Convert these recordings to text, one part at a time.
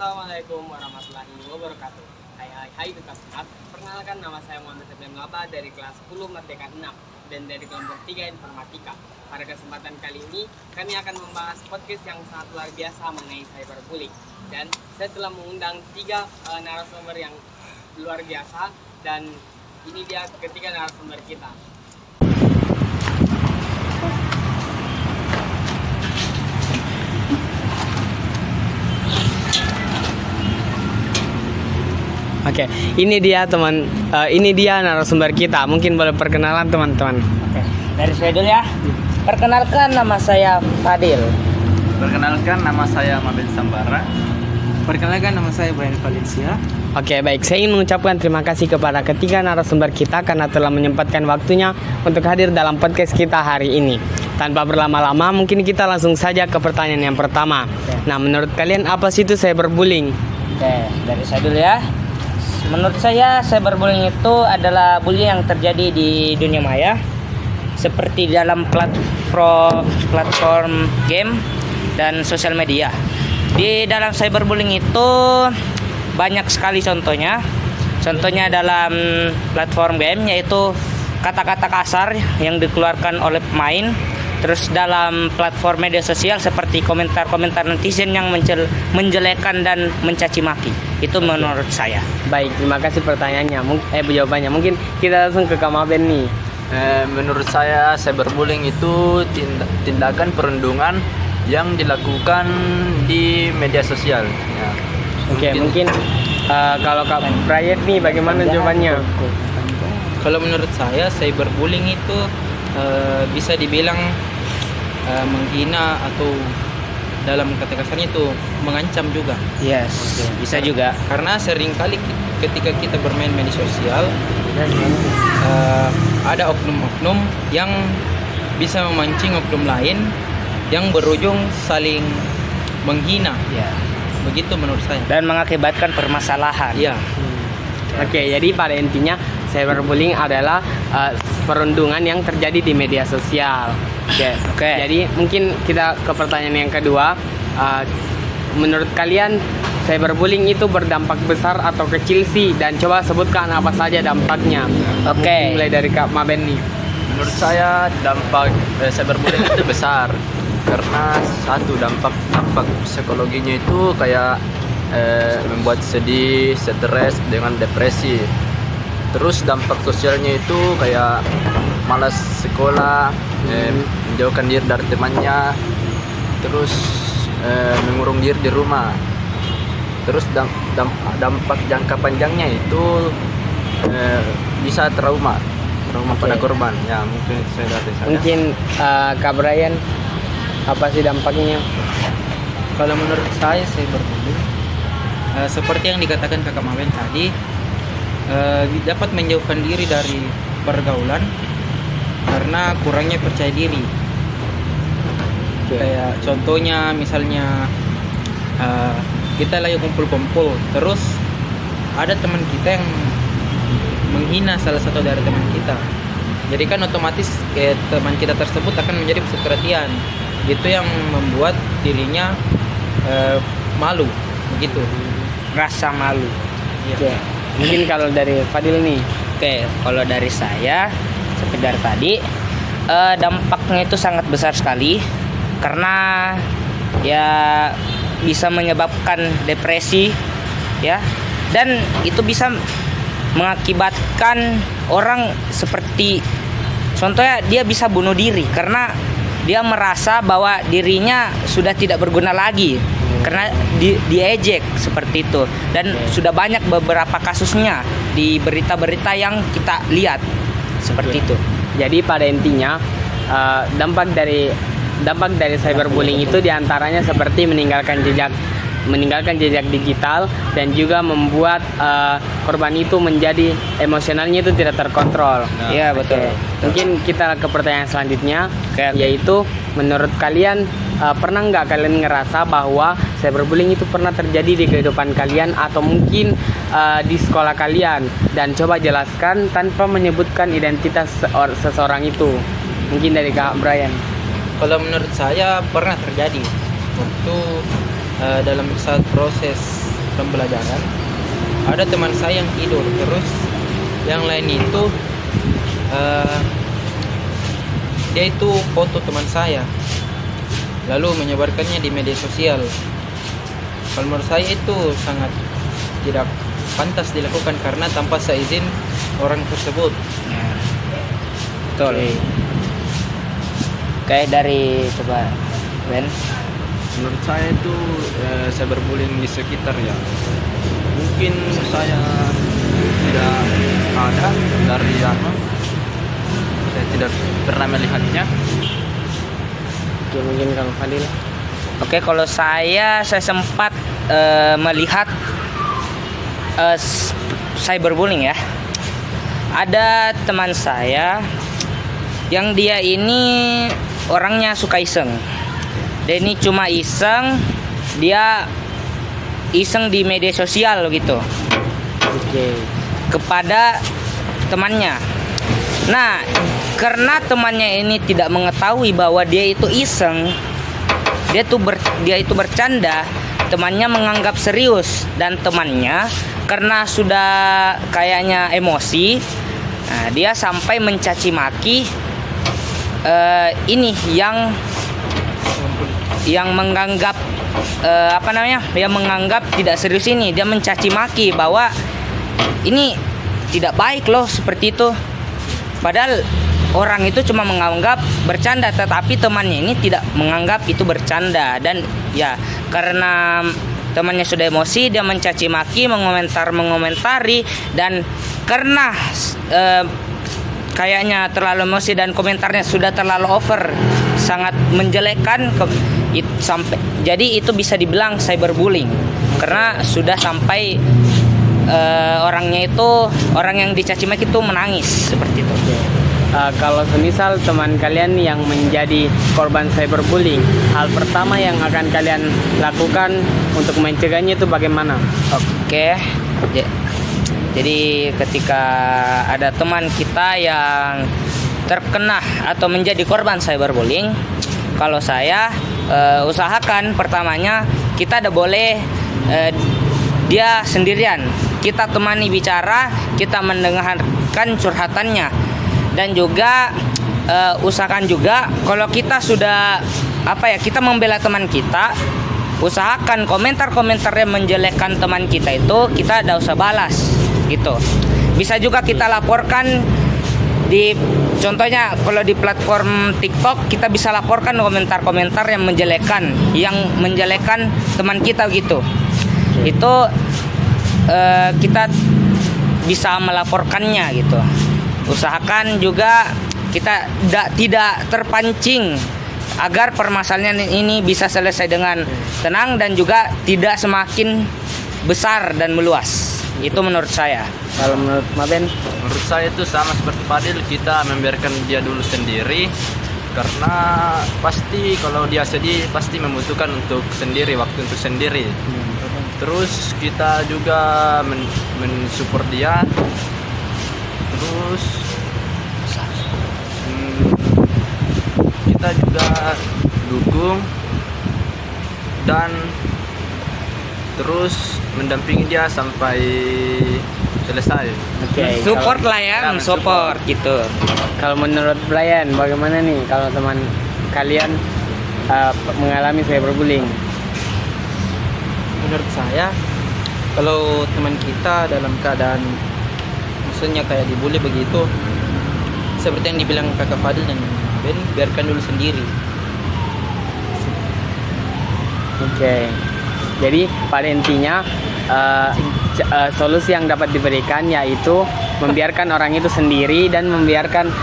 Assalamualaikum warahmatullahi wabarakatuh. Hai duta sehat. Perkenalkan, nama saya Muhammad Septian Laba dari kelas 10 Merdeka 6 dan dari kelompok 3 Informatika. Pada kesempatan kali ini kami akan membahas podcast yang sangat luar biasa mengenai cyberbullying. Dan saya telah mengundang 3 narasumber yang luar biasa, dan ini dia ketiga narasumber kita. Oke, ini dia ini dia narasumber kita. Mungkin boleh perkenalan teman-teman. Oke, dari saya dulu ya. Perkenalkan, nama saya Fadil. Perkenalkan, nama saya Mabel Sambara. Perkenalkan, nama saya Brian Valencia. Oke, baik. Saya ingin mengucapkan terima kasih kepada ketiga narasumber kita karena telah menyempatkan waktunya untuk hadir dalam podcast kita hari ini. Tanpa berlama-lama, mungkin kita langsung saja ke pertanyaan yang pertama. Nah, menurut kalian apa sih itu cyberbullying? Oke, dari saya dulu ya. Menurut saya, cyberbullying itu adalah bullying yang terjadi di dunia maya, seperti dalam platform game dan sosial media. Di dalam cyberbullying itu banyak sekali contohnya. Contohnya dalam platform game yaitu kata-kata kasar yang dikeluarkan oleh pemain. Terus dalam platform media sosial seperti komentar-komentar netizen yang menjelekan dan mencaci maki. Itu menurut saya. Baik, terima kasih pertanyaannya. Jawabannya. Mungkin kita langsung ke Kak Maben nih. Menurut saya cyberbullying itu tindakan perundungan yang dilakukan di media sosial. Ya. Oke, mungkin kalau Kak Brian nih bagaimana jawabannya? Kalau menurut saya, cyberbullying itu bisa dibilang menghina atau dalam kata kasarnya itu mengancam juga. Yes, bisa juga. Karena seringkali ketika kita bermain media sosial, ada oknum-oknum yang bisa memancing oknum lain yang berujung saling menghina. Ya. Begitu menurut saya. Dan mengakibatkan permasalahan. Iya. Oke, jadi pada intinya cyberbullying adalah perundungan yang terjadi di media sosial. Oke. Jadi mungkin kita ke pertanyaan yang kedua. Menurut kalian cyberbullying itu berdampak besar atau kecil sih? Dan coba sebutkan apa saja dampaknya. Oke. Mulai dari Kak Maben nih. Menurut saya dampak cyberbullying itu besar karena satu dampak psikologinya itu kayak membuat sedih, stres dengan depresi. Terus dampak sosialnya itu kayak malas sekolah, menjauhkan diri dari temannya, terus mengurung diri di rumah. Terus dampak jangka panjangnya itu bisa trauma pada korban. Ya, mungkin itu saya dari saya. Mungkin Kak Brian, apa sih dampaknya? Kalau menurut saya cyberbullying seperti yang dikatakan Kakak Mawen tadi, dapat menjauhkan diri dari pergaulan karena kurangnya percaya diri. Kayak contohnya misalnya kita lagi kumpul-kumpul, terus ada teman kita yang menghina salah satu dari teman kita. Jadi kan otomatis teman kita tersebut akan menjadi pusat perhatian. Itu yang membuat dirinya malu, begitu. Rasa malu. Oke. Mungkin kalau dari Fadil nih. Oke, kalau dari saya sekedar tadi dampaknya itu sangat besar sekali karena ya bisa menyebabkan depresi ya, dan itu bisa mengakibatkan orang seperti contohnya dia bisa bunuh diri karena dia merasa bahwa dirinya sudah tidak berguna lagi karena diejek seperti itu, dan sudah banyak beberapa kasusnya di berita-berita yang kita lihat seperti itu. Jadi pada intinya dampak dari cyberbullying itu diantaranya seperti meninggalkan jejak digital dan juga membuat korban itu menjadi emosionalnya itu tidak terkontrol. Iya, betul. Mungkin kita ke pertanyaan selanjutnya, Oke. yaitu menurut kalian pernah nggak kalian ngerasa bahwa cyberbullying itu pernah terjadi di kehidupan kalian atau mungkin di sekolah kalian, dan coba jelaskan tanpa menyebutkan identitas seseorang itu. Mungkin dari Kak Brian. Kalau menurut saya pernah terjadi waktu dalam saat proses pembelajaran, ada teman saya yang tidur, terus yang lain itu dia itu foto teman saya lalu menyebarkannya di media sosial. Kalau menurut saya itu sangat tidak pantas dilakukan karena tanpa seizin orang tersebut. Betul. Kayak dari coba Ben. Menurut saya itu cyberbullying di sekitar ya. Mungkin saya tidak ada dari saya tidak pernah melihatnya. Oke, mungkin kalau Fadil. Oke, kalau saya sempat melihat cyberbullying ya. Ada teman saya yang dia ini orangnya suka iseng. Dia ini cuma iseng, dia iseng di media sosial gitu. Oke. Kepada temannya. Nah, karena temannya ini tidak mengetahui bahwa dia itu iseng, dia itu bercanda, temannya menganggap serius dan temannya karena sudah kayaknya emosi, nah, dia sampai mencaci maki ini yang menganggap yang menganggap tidak serius ini, dia mencaci maki bahwa ini tidak baik loh seperti itu. Padahal orang itu cuma menganggap bercanda, tetapi temannya ini tidak menganggap itu bercanda. Dan ya karena temannya sudah emosi, dia mencaci maki, mengomentari, dan karena kayaknya terlalu emosi dan komentarnya sudah terlalu over, sangat menjelekkan sampai jadi itu bisa dibilang cyberbullying karena sudah sampai orangnya itu, orang yang dicaci maki itu menangis seperti itu. Kalau semisal teman kalian yang menjadi korban cyberbullying, hal pertama yang akan kalian lakukan untuk mencegahnya itu bagaimana? Oke, jadi ketika ada teman kita yang terkena atau menjadi korban cyberbullying, kalau saya usahakan pertamanya kita tidak boleh dia sendirian, kita temani bicara, kita mendengarkan curhatannya, dan juga usahakan juga kalau kita sudah kita membela teman kita, usahakan komentar-komentar yang menjelekkan teman kita itu kita tidak usah balas gitu. Bisa juga kita laporkan di, contohnya kalau di platform TikTok kita bisa laporkan komentar-komentar yang menjelekkan teman kita gitu. Itu kita bisa melaporkannya gitu. Usahakan juga kita tidak terpancing agar permasalahan ini bisa selesai dengan tenang dan juga tidak semakin besar dan meluas. Itu menurut saya. Kalau menurut Maben? Menurut saya itu sama seperti Fadil, kita membiarkan dia dulu sendiri karena pasti kalau dia sedih pasti membutuhkan waktu untuk sendiri. Terus kita juga mensupport dia. Terus kita juga dukung dan terus mendampingi dia sampai selesai. Oke. Support lah ya, support gitu. Kalau menurut Brian, bagaimana nih kalau teman kalian mengalami cyberbullying? Menurut saya, kalau teman kita dalam keadaan maksudnya kayak dibully begitu, seperti yang dibilang kakak Fadil dan Ben, biarkan dulu sendiri. Oke. Jadi pada intinya solusi yang dapat diberikan yaitu membiarkan orang itu sendiri dan membiarkan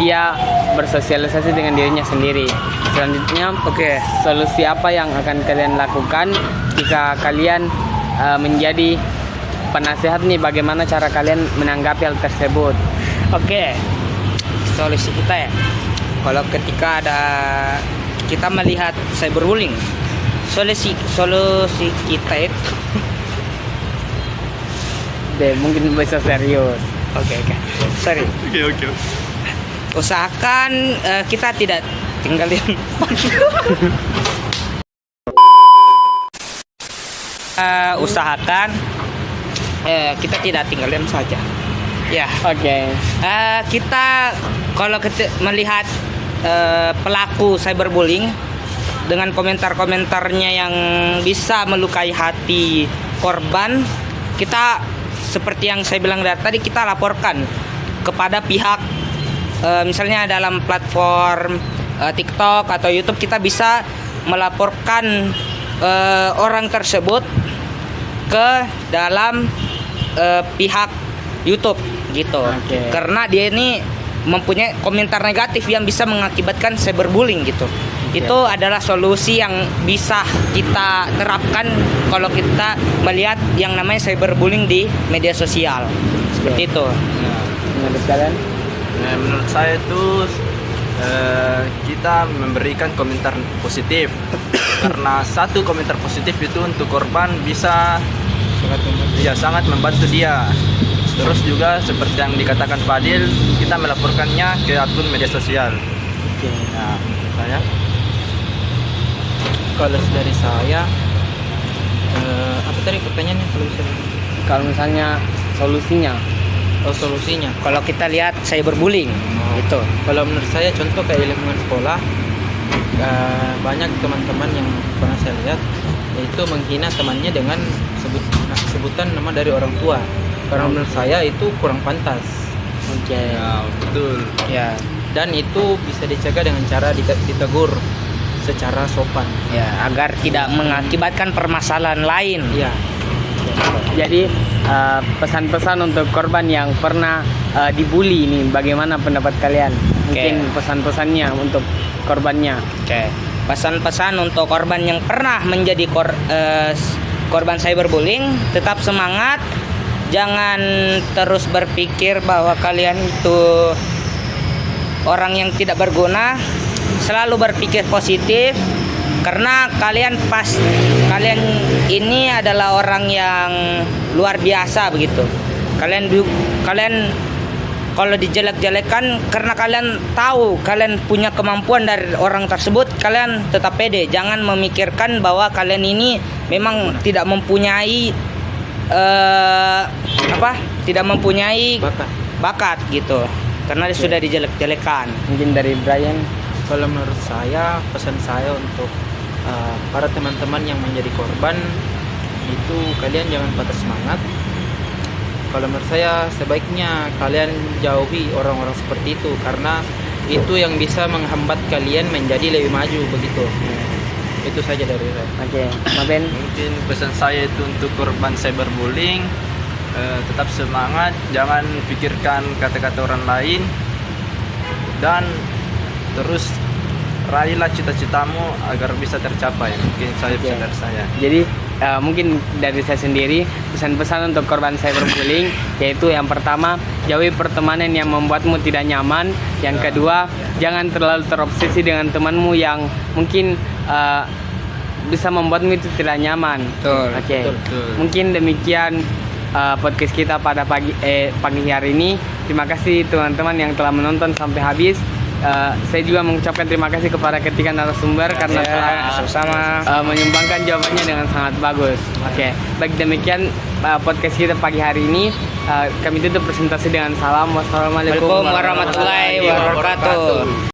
dia bersosialisasi dengan dirinya sendiri. Selanjutnya, solusi apa yang akan kalian lakukan jika kalian menjadi penasehat nih, bagaimana cara kalian menanggapi hal tersebut? Oke. Solusi kita ya. Kalau ketika kita melihat cyberbullying, solusi kita itu mungkin bisa serius. Oke. Sorry. Oke. Usahakan kita tidak tinggalin usahakan kita tidak tinggal diam saja. Ya. Oke. Kita kalau melihat pelaku cyberbullying dengan komentar-komentarnya yang bisa melukai hati korban, kita seperti yang saya bilang dari tadi, kita laporkan kepada pihak misalnya dalam platform TikTok atau YouTube, kita bisa melaporkan orang tersebut ke dalam pihak YouTube gitu. Oke. Karena dia ini mempunyai komentar negatif yang bisa mengakibatkan cyberbullying gitu. Itu adalah solusi yang bisa kita terapkan kalau kita melihat yang namanya cyberbullying di media sosial. Seperti itu. Menurut kalian? Menurut saya itu kita memberikan komentar positif karena satu komentar positif itu untuk korban bisa sangat membantu dia. Terus juga seperti yang dikatakan Fadil, kita melaporkannya ke akun media sosial. Oke. Nah, saya Kalau dari saya, apa tadi pertanyaannya kalau bisa? Kalau misalnya solusinya, Oh, solusinya. Kalau kita lihat cyberbullying gitu. Kalau menurut saya contoh kayak lingkungan sekolah, banyak teman-teman yang pernah saya lihat yaitu menghina temannya dengan sebutan nama dari orang tua. Karena menurut saya itu kurang pantas. oke. ya, betul. Ya. Dan itu bisa dicegah dengan cara ditegur secara sopan. Ya, agar tidak mengakibatkan permasalahan lain. Iya. Jadi pesan-pesan untuk korban yang pernah dibully ini, bagaimana pendapat kalian? Mungkin pesan-pesannya untuk korbannya. Oke. Pesan-pesan untuk korban yang pernah menjadi korban cyberbullying, tetap semangat. Jangan terus berpikir bahwa kalian itu orang yang tidak berguna. Selalu berpikir positif karena kalian ini adalah orang yang luar biasa begitu. Kalian kalau dijelek-jelekan karena kalian tahu kalian punya kemampuan dari orang tersebut, kalian tetap pede. Jangan memikirkan bahwa kalian ini memang tidak mempunyai tidak mempunyai bakat gitu. Karena sudah dijelek-jelekan. Mungkin dari Brian. Kalau menurut saya, pesan saya untuk para teman-teman yang menjadi korban itu, kalian jangan patah semangat. Kalau menurut saya sebaiknya kalian jauhi orang-orang seperti itu karena itu yang bisa menghambat kalian menjadi lebih maju begitu. Itu saja dari saya. Oke, Maben. Mungkin pesan saya itu untuk korban cyberbullying, tetap semangat, jangan pikirkan kata-kata orang lain, dan terus raihlah cita-citamu agar bisa tercapai. Mungkin saya pesan dari saya. Jadi mungkin dari saya sendiri, pesan-pesan untuk korban cyberbullying yaitu yang pertama, jauhi pertemanan yang membuatmu tidak nyaman. Yang kedua, jangan terlalu terobsesi dengan temanmu yang mungkin bisa membuatmu itu tidak nyaman. Betul. Oke. Betul. Mungkin demikian podcast kita pada pagi hari ini. Terima kasih teman-teman yang telah menonton sampai habis. Saya juga mengucapkan terima kasih kepada ketiga narasumber karena telah sama-sama menyumbangkan jawabannya dengan sangat bagus. Oke, baik demikian podcast kita pagi hari ini. Kami tutup presentasi dengan salam. Wassalamualaikum Waalaikumsalam warahmatullahi wabarakatuh.